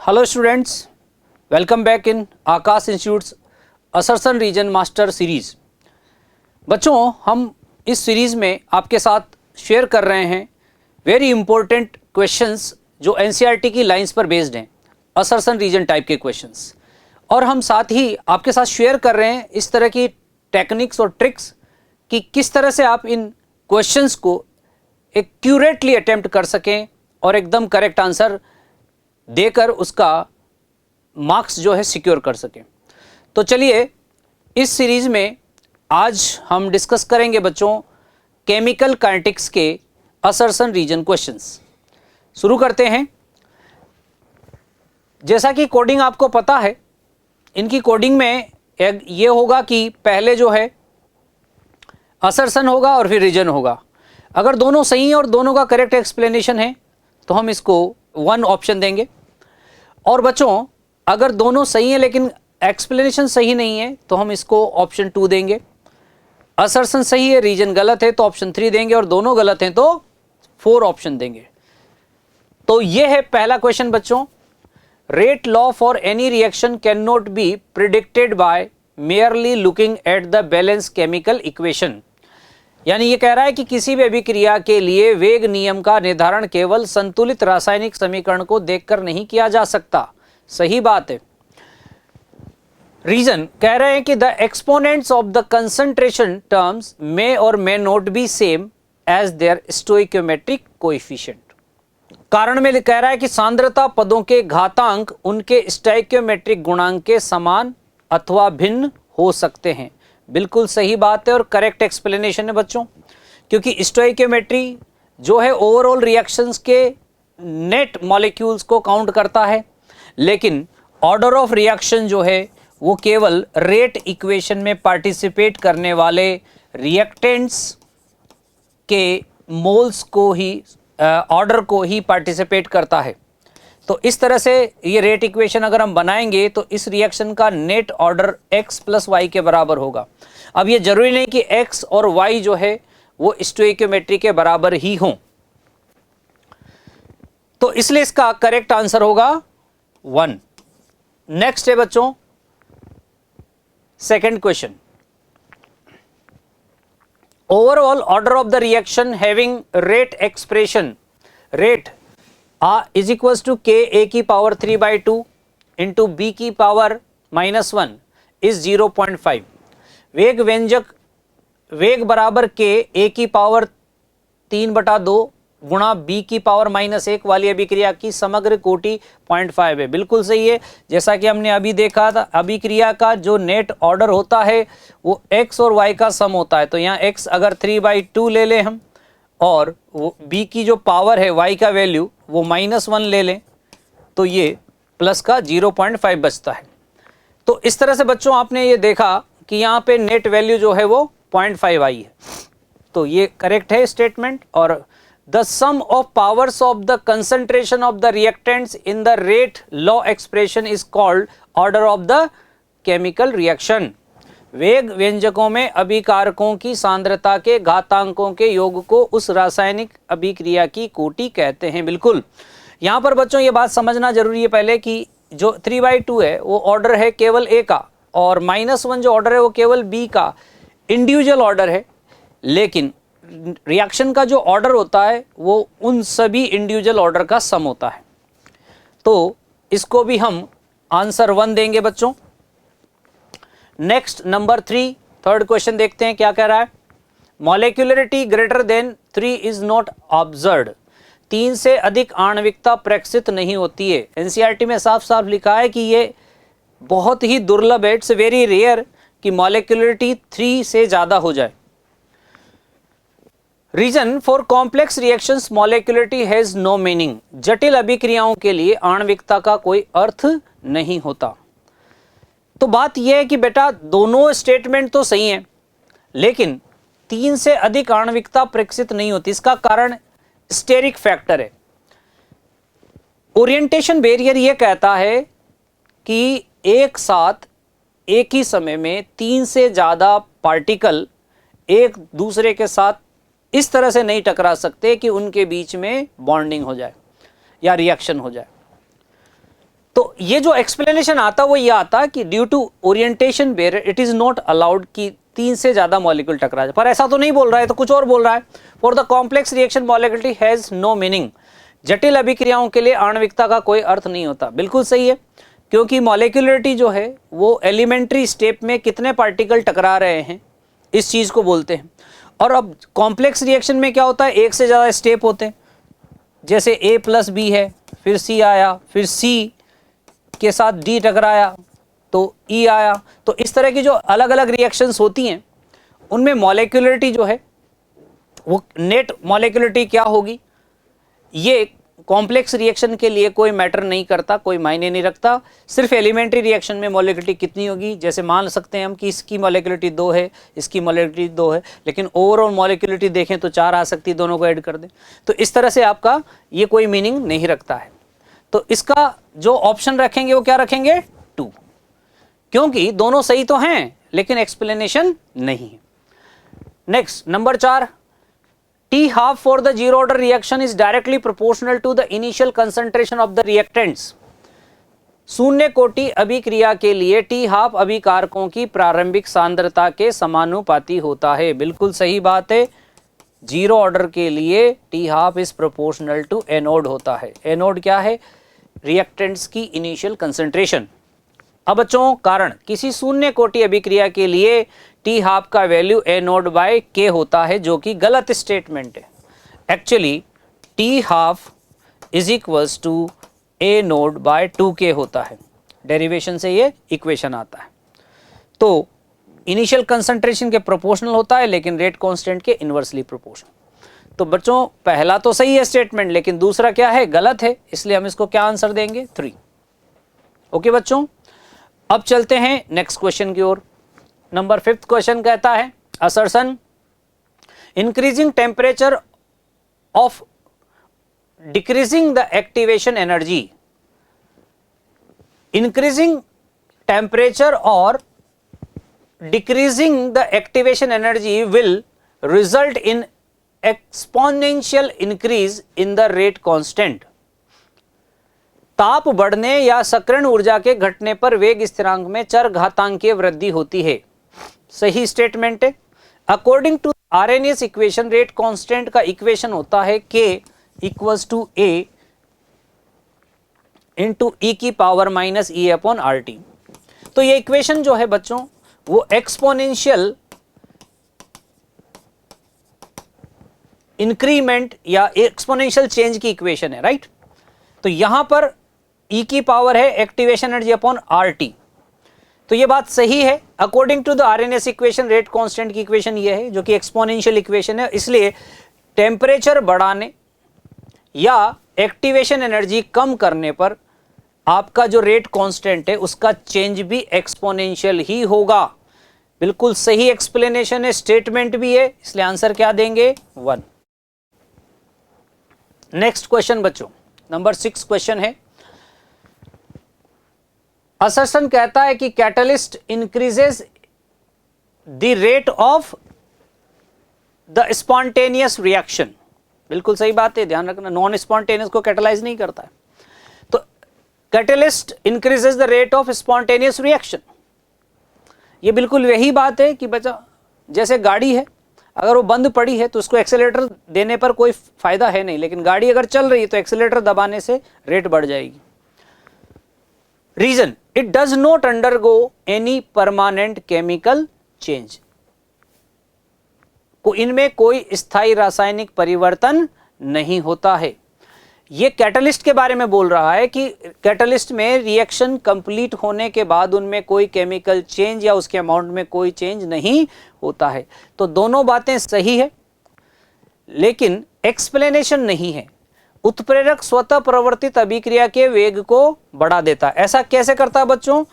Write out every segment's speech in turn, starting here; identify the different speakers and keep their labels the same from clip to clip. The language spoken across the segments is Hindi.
Speaker 1: Hello students, welcome back in Aakash institutes assertion reason master series. बच्चों, हम इस सीरीज़ में आपके साथ शेयर कर रहे हैं वेरी इंपॉर्टेंट क्वेश्चंस जो एनसीईआरटी की लाइंस पर बेस्ड हैं, असरसन रीजन टाइप के क्वेश्चंस। और हम साथ ही आपके साथ शेयर कर रहे हैं इस तरह की टेक्निक्स और ट्रिक्स कि किस तरह से आप इन क्वेश्चंस को एक्यूरेटली अटेम्प्ट कर सकें और एकदम करेक्ट आंसर देकर उसका मार्क्स जो है सिक्योर कर सकें। तो चलिए, इस सीरीज में आज हम डिस्कस करेंगे बच्चों केमिकल काइनेटिक्स के असरसन रीजन क्वेश्चंस। शुरू करते हैं। जैसा कि कोडिंग आपको पता है, इनकी कोडिंग में ये होगा कि पहले जो है असरसन होगा और फिर रीजन होगा। अगर दोनों सही हैं और दोनों का करेक्ट एक्सप्लेनेशन है तो हम इसको 1 ऑप्शन देंगे, और बच्चों अगर दोनों सही हैं लेकिन एक्सप्लेनेशन सही नहीं है तो हम इसको ऑप्शन 2 देंगे। असर्शन सही है, रीजन गलत है तो ऑप्शन 3 देंगे, और दोनों गलत हैं तो 4 ऑप्शन देंगे। तो ये है पहला क्वेश्चन बच्चों। Rate law for any reaction can not B predicted by merely looking at the balance chemical equation. यानी ये कह रहा है कि किसी भी अभिक्रिया के लिए वेग नियम का निर्धारण केवल संतुलित रासायनिक समीकरण को देखकर नहीं किया जा सकता। सही बात है। रीजन कह रहे हैं कि the exponents of the concentration terms may और may not be same as their stoichiometric coefficient. कारण में कह रहा है कि सांद्रता पदों के घातांक उनके स्टोइकियोमेट्रिक गुणांक के समान अथवा भिन्न हो सकते हैं। बिल्कुल सही बात है और करेक्ट एक्सप्लेनेशन है बच्चों, क्योंकि स्टोइकियोमेट्री जो है ओवरऑल रिएक्शंस के नेट मॉलिक्यूल्स को काउंट करता है, लेकिन ऑर्डर ऑफ रिएक्शन जो है वो केवल रेट इक्वेशन में पार्टिसिपेट करने वाले रिएक्टेंट्स के मोल्स को ही ऑर्डर को ही पार्टिसिपेट करता है। तो इस तरह से ये रेट इक्वेशन अगर हम बनाएंगे तो इस रिएक्शन का net order x plus y के बराबर होगा। अब ये जरूरी नहीं कि x और y जो है वो स्टोइकियोमेट्री के बराबर ही हों, तो इसलिए इसका करेक्ट आंसर होगा 1। नेक्स्ट है बच्चों second question. Overall order of the reaction having rate expression rate is equals to k a की पावर 3/2 इंटू बी की पावर -1 इज 0.5। वेग व्यंजक वेग बराबर के ए की पावर 3/2 गुणा बी की पावर -1 वाली अभिक्रिया की समग्र कोटि 0.5 है। बिल्कुल सही है। जैसा कि हमने अभी देखा था, अभिक्रिया का जो नेट ऑर्डर होता है वो x और y का सम होता है। तो यहाँ x अगर 3/2 ले लें हम, और वो b की जो पावर है y का वैल्यू वो -1 ले लें, तो ये प्लस का 0.5 बचता है। तो इस तरह से बच्चों आपने ये देखा कि यहाँ पे नेट वैल्यू जो है वो 0.5 आई है। तो ये करेक्ट है स्टेटमेंट। और the sum of powers of the concentration of the reactants in the rate law expression is called order of the chemical reaction. वेग व्यंजकों में अभिकारकों की सांद्रता के घातांकों के योग को उस रासायनिक अभिक्रिया की कोटि कहते हैं। बिल्कुल, यहाँ पर बच्चों ये बात समझना जरूरी है पहले कि जो 3/2 है वो ऑर्डर है केवल ए का, और -1 जो ऑर्डर है वो केवल बी का इंडिविजुअल ऑर्डर है, लेकिन रिएक्शन का जो ऑर्डर होता है वो उन सभी इंडिविजुअल ऑर्डर का सम होता है। तो इसको भी हम आंसर 1 देंगे बच्चों। नेक्स्ट नंबर 3, थर्ड क्वेश्चन देखते हैं क्या कह रहा है। Molecularity greater than 3 is not observed. 3 से अधिक आणविकता प्रक्षिप्त नहीं होती है। एनसीईआरटी में साफ साफ लिखा है कि ये बहुत ही दुर्लभ है, इट्स वेरी रेयर कि मॉलिक्यूलरिटी 3 से ज्यादा हो जाए। Reason for complex reactions molecularity has no meaning. जटिल अभिक्रियाओं के लिए आणविकता का कोई अर्थ नहीं होता। तो बात यह है कि बेटा दोनों स्टेटमेंट तो सही हैं, लेकिन 3 से अधिक आणविकता प्रक्षिप्त नहीं होती। इसका कारण स्टेरिक फैक्टर है। ओरिएंटेशन बैरियर यह कहता है कि एक साथ एक ही समय में 3 से ज्यादा पार्टिकल एक दूसरे के साथ इस तरह से नहीं टकरा सकते कि उनके बीच में बॉन्डिंग हो जाए या रिएक्शन हो जाए। तो ये जो एक्सप्लेनेशन आता वो ये आता कि due to orientation where it is not allowed कि 3 से ज्यादा मॉलिक्यूल टकरा जाए, पर ऐसा तो नहीं बोल रहा है, तो कुछ और बोल रहा है। For the complex reaction molecularity has no meaning, जटिल अभिक्रियाओं के लिए आणविकता का कोई अर्थ नहीं होता। बिल्कुल सही है, क्योंकि मॉलिक्यूलरिटी जो है वो एलिमेंट्री स्टेप में कितने पार्टिकल टकरा रहे हैं इस चीज को बोलते हैं। और अब कॉम्प्लेक्स रिएक्शन में क्या होता है, एक से ज्यादा स्टेप होते हैं, जैसे A प्लस बी है, फिर C आया, फिर C के साथ D टकराया तो E आया। तो इस तरह की जो अलग अलग रिएक्शंस होती हैं उनमें मॉलिक्यूलरिटी जो है वो नेट मॉलिक्यूलरिटी क्या होगी, ये कॉम्प्लेक्स रिएक्शन के लिए कोई मैटर नहीं करता, कोई मायने नहीं रखता। सिर्फ एलिमेंट्री रिएक्शन में मॉलिक्यूलरिटी कितनी होगी, जैसे मान सकते हैं हम कि इसकी मॉलिक्यूलरिटी 2 है, इसकी मॉलिक्यूलरिटी 2 है, लेकिन ओवरऑल मॉलिक्यूलरिटी देखें तो 4 आ सकती है, दोनों को ऐड कर दें। तो इस तरह से आपका ये कोई मीनिंग नहीं रखता है। तो इसका जो ऑप्शन रखेंगे वो क्या रखेंगे, 2, क्योंकि दोनों सही तो हैं लेकिन एक्सप्लेनेशन नहीं है। Next number 4, T half for the zero order reaction is directly proportional to the initial concentration of the reactants. शून्य कोटि अभिक्रिया के लिए T half अभिकारकों की प्रारंभिक सांद्रता के समानुपाती होता है। बिल्कुल सही बात है, जीरो ऑर्डर के लिए T half is proportional to a naught होता है। एनोड क्या है, रिएक्टेंट्स की इनिशियल कंसंट्रेशन। अब बच्चों कारण, किसी शून्य कोटि अभिक्रिया के लिए टी हाफ का value a naught by k होता है, जो कि गलत स्टेटमेंट है। Actually T half is equals to a naught by 2k होता है, डेरिवेशन से ये इक्वेशन आता है। तो इनिशियल कंसंट्रेशन के प्रोपोर्शनल होता है लेकिन रेट कांस्टेंट के इनवर्सली प्रोपोर्शनल। तो बच्चों पहला तो सही है स्टेटमेंट, लेकिन दूसरा क्या है, गलत है, इसलिए हम इसको क्या आंसर देंगे, 3। ओके बच्चों, अब चलते हैं नेक्स्ट क्वेश्चन की ओर। नंबर 5th क्वेश्चन कहता है, assertion increasing temperature of decreasing the activation energy. Increasing temperature और decreasing the activation energy will result in exponential increase in the rate constant. ताप बढ़ने या सकरण ऊर्जा के घटने पर वेग स्थिरांक में चरघातांकीय वृद्धि होती है। सही स्टेटमेंट है। According to Arrhenius equation, rate constant का इक्वेशन होता है k equals to a into e की power minus e upon R T. तो ये इक्वेशन जो है बच्चों वो एक्सपोनेंशियल इंक्रीमेंट या एक्सपोनेंशियल चेंज की इक्वेशन है, राइट। तो यहां पर ई की पावर है activation energy upon R T. तो ये बात सही है। According to the Arrhenius equation, rate constant की इक्वेशन ये है जो कि एक्सपोनेंशियल इक्वेशन है, इसलिए टेम्परेचर बढ़ाने या एक्टिवेशन एनर्जी कम करने पर आपका जो रेट कांस्टेंट है उसका चेंज भी एक्सपोनेंशियल ही होगा। बिल्कुल सही एक्सप्लेनेशन है, स्टेटमेंट भी है, इसलिए आंसर क्या देंगे, 1। नेक्स्ट क्वेश्चन बच्चों, नंबर 6 क्वेश्चन है। असर्शन कहता है कि catalyst increases the rate of the spontaneous reaction. बिल्कुल सही बात है, ध्यान रखना, नॉन स्पॉन्टेनियस को कैटलाइज नहीं करता है। तो catalyst increases the rate of spontaneous reaction, ये बिल्कुल वही बात है कि बच्चा जैसे गाड़ी है, अगर वो बंद पड़ी है तो उसको एक्सेलेरेटर देने पर कोई फायदा है नहीं, लेकिन गाड़ी अगर चल रही है तो एक्सेलेरेटर दबाने से रेट बढ़ जाएगी। Reason, it does not undergo any permanent chemical change, को इनमें कोई स्थायी रासायनिक परिवर्तन नहीं होता है। ये कैटलिस्ट के बारे में बोल रहा है कि कैटलिस्ट में रिएक्शन कंप्लीट होने के बाद उनमें कोई केमिकल चेंज या उसके अमाउंट में कोई चेंज नहीं होता है। तो दोनों बातें सही है, लेकिन एक्सप्लेनेशन नहीं है। उत्प्रेरक स्वतः प्रवर्तित अभिक्रिया के वेग को बढ़ा देता है। ऐसा कैसे करता है बच्चों,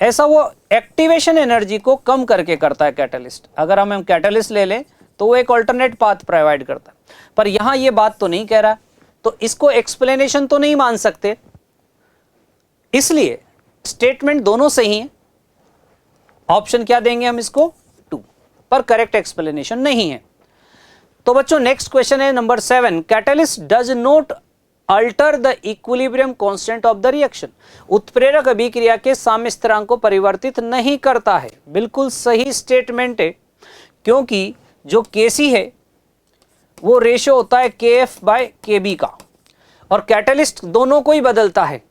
Speaker 1: ऐसा वो एक्टिवेशन एनर्जी को कम करके करता है कैटलिस्ट। अगर हम कैटलिस्ट ले लें तो वो एक ऑल्टरनेट पाथ प्रोवाइड करता है, पर यहां ये बात तो नहीं कह रहा, तो इसको एक्सप्लेनेशन तो नहीं मान सकते, इसलिए स्टेटमेंट दोनों सही हैं। ऑप्शन क्या देंगे हम इसको, 2, पर करेक्ट एक्सप्लेनेशन नहीं है। तो बच्चों नेक्स्ट क्वेश्चन है number 7, catalyst does not alter the equilibrium constant of the reaction. उत्प्रेरक अभिक्रिया के साम्य स्थिरांक को परिवर्तित नहीं करता है। बिल्कुल सही स्टेटमेंट है, क्योंकि जो Kc है वो रेशियो होता है Kf/Kb का, और कैटलिस्ट दोनों को ही बदलता है,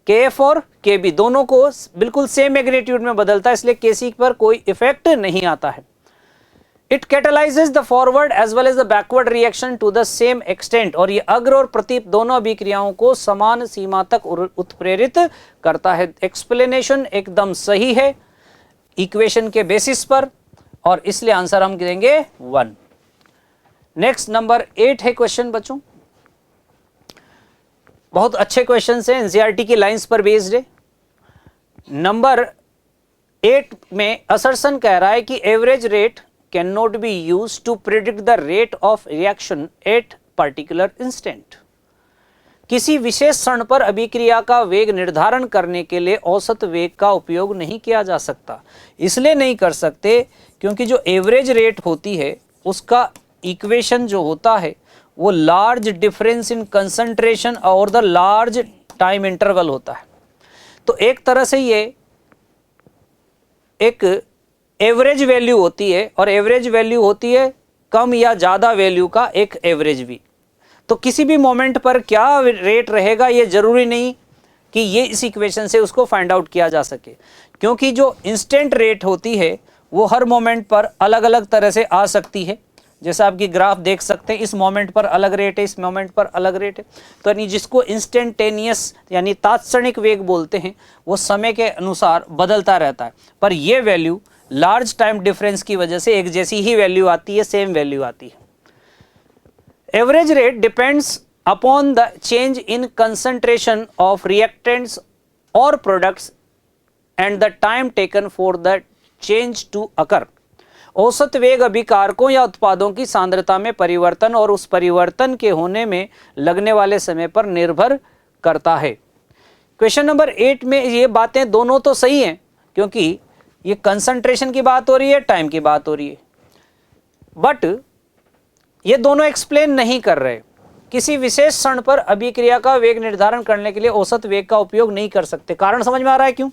Speaker 1: Kf और Kb दोनों को बिल्कुल सेम मैग्नीट्यूड में बदलता है, इसलिए Kc पर कोई इफेक्ट नहीं आता है। It catalyses the forward as well as the backward reaction to the same extent, और ये अग्र और प्रतीप दोनों अभिक्रियाओं को समान सीमा तक उत्प्रेरित करता है। एक्सप्लेनेशन एकदम सही है इक्वेशन के बेसिस पर, और इसलिए आंसर हम देंगे 1। नेक्स्ट नंबर 8 है क्वेश्चन बच्चों, बहुत अच्छे क्वेश्चन हैं, एनसीईआरटी की लाइंस पर बेस्ड है। नंबर 8 में असर्शन कह रहा है कि average rate can not be used to predict the rate of reaction at particular instant. किसी विशेष क्षण पर अभिक्रिया का वेग निर्धारण करने के लिए औसत वेग का उपयोग नहीं किया जा सकता। इसलिए नहीं कर सकते क्योंकि जो एवरेज रेट होती है उसका इक्वेशन जो होता है वो लार्ज डिफरेंस इन कंसंट्रेशन और द लार्ज टाइम इंटरवल होता है। तो एक तरह से ये एक एवरेज वैल्यू होती है, और एवरेज वैल्यू होती है कम या ज़्यादा वैल्यू का एक एवरेज भी। तो किसी भी मोमेंट पर क्या रेट रहेगा ये जरूरी नहीं कि ये इस इक्वेशन से उसको फाइंड आउट किया जा सके, क्योंकि जो इंस्टेंट रेट होती है वो हर मोमेंट पर अलग अलग तरह से आ सकती है। जैसा आपकी ग्राफ देख सकते हैं, इस मोमेंट पर अलग रेट है, इस मोमेंट पर अलग रेट है। तो यानी जिसको इंस्टेंटेनियस यानी तात्क्षणिक वेग बोलते हैं वो समय के अनुसार बदलता रहता है, पर ये वैल्यू लार्ज टाइम डिफरेंस की वजह से एक जैसी ही वैल्यू आती है, सेम वैल्यू आती है। Average rate depends upon the change in concentration of reactants और products and the time taken for the change to occur. औसत वेग अभिकारकों या उत्पादों की सांद्रता में परिवर्तन और उस परिवर्तन के होने में लगने वाले समय पर निर्भर करता है। क्वेश्चन नंबर 8 में ये बातें दोनों तो सही हैं, क्योंकि ये कंसंट्रेशन की बात हो रही है, टाइम की बात हो रही है, बट ये दोनों एक्सप्लेन नहीं कर रहे। किसी विशेष क्षण पर अभिक्रिया का वेग निर्धारण करने के लिए औसत वेग का उपयोग नहीं कर सकते। कारण समझ में आ रहा है क्यों?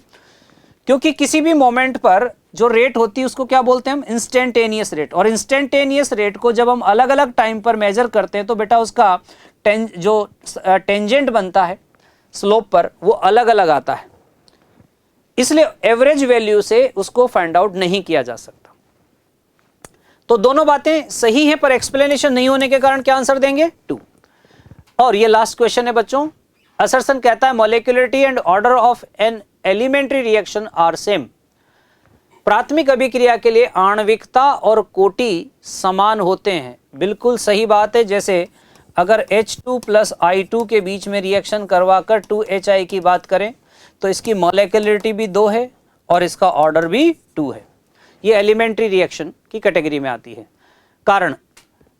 Speaker 1: क्योंकि किसी भी मोमेंट पर जो रेट होती है उसको क्या बोलते हैं हम? Instantaneous rate. और इंस्टेंटेनियस रेट को जब हम अलग अलग टाइम पर मेजर करते हैं तो बेटा उसका जो टेंजेंट बनता है स्लोप पर वो अलग अलग आता है, इसलिए एवरेज वैल्यू से उसको फाइंड आउट नहीं किया जा सकता। तो दोनों बातें सही हैं, पर एक्सप्लेनेशन नहीं होने के कारण क्या आंसर देंगे? 2। और ये लास्ट क्वेश्चन है बच्चों। असर्सन कहता है molecularity and order of an elementary reaction are same. प्राथमिक अभिक्रिया के लिए आणविकता और कोटि समान होते हैं। बिल्कुल सही बात है। जैसे अगर H2 + I2 के बीच में रिएक्शन करवाकर 2HI की बात करें तो इसकी मॉलिक्यूलरिटी भी 2 है और इसका ऑर्डर भी 2 है। ये एलिमेंट्री रिएक्शन की कैटेगरी में आती है। कारण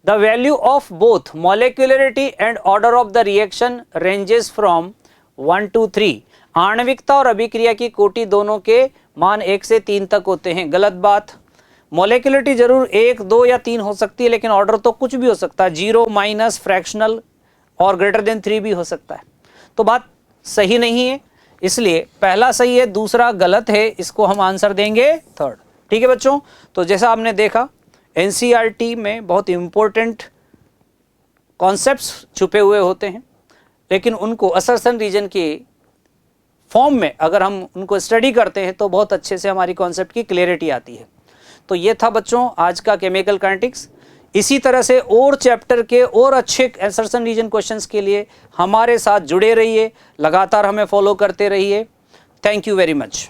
Speaker 1: the value of both molecularity and order of the reaction ranges from 1 to 3। आणविकता और अभिक्रिया की कोटि दोनों के मान 1 से 3 तक होते हैं। गलत बात। मॉलिक्यूलरिटी जरूर 1, 2 या 3 हो सकती है, लेकिन ऑर्डर तो कुछ भी हो सकता है, 0, माइनस, फ्रैक्शनल और ग्रेटर देन 3 भी हो सकता है। तो बात सही नहीं है, इसलिए पहला सही है, दूसरा गलत है। इसको हम आंसर देंगे 3rd। ठीक है बच्चों। तो जैसा आपने देखा एनसीईआरटी में बहुत इंपॉर्टेंट कॉन्सेप्ट्स छुपे हुए होते हैं, लेकिन उनको असर्सन रीजन के फॉर्म में अगर हम उनको स्टडी करते हैं तो बहुत अच्छे से हमारी कॉन्सेप्ट की क्लियरिटी आती है। तो ये था बच्चों आज का केमिकल काइनेटिक्स। इसी तरह से और चैप्टर के और अच्छे असर्सन रीजन क्वेश्चंस के लिए हमारे साथ जुड़े रहिए, लगातार हमें फॉलो करते रहिए। Thank you very much.